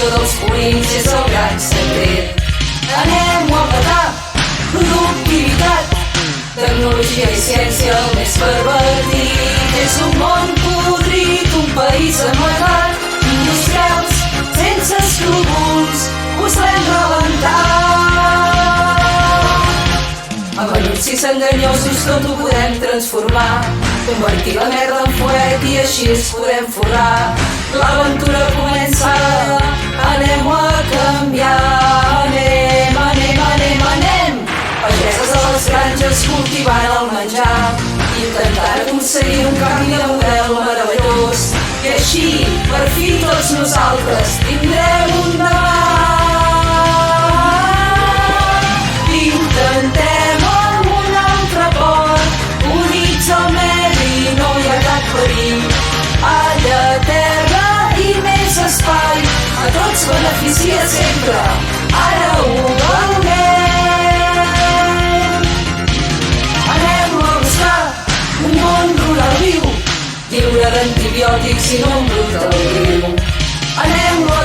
revolució dels purins és el gran secret. Anem-ho a petar, productivitat, tecnologia i ciència el més pervertit. És un món podrit, un país amagat, industrials sense escrúpols, us l'hem rebentat. Amb anuncis enganyosos tot ho podem transformar, convertir la merda en fuet i així es podem forrar. L'aventura comença, anem-ho a canviar. Anem, anem, anem, anem. Pageses a les granges cultivant el menjar, intentant aconseguir un canvi de model meravellós. I així, per fi tots nosaltres tindrem un demà. Intentem amb un altre port, units al medi no hi ha cap perill. Alla terra i més espai, a tots beneficia sempre, ara ho veurem. Anem a buscar un món rural viu, lliure d'antibiòtics i no embrut del riu. Anem-ho a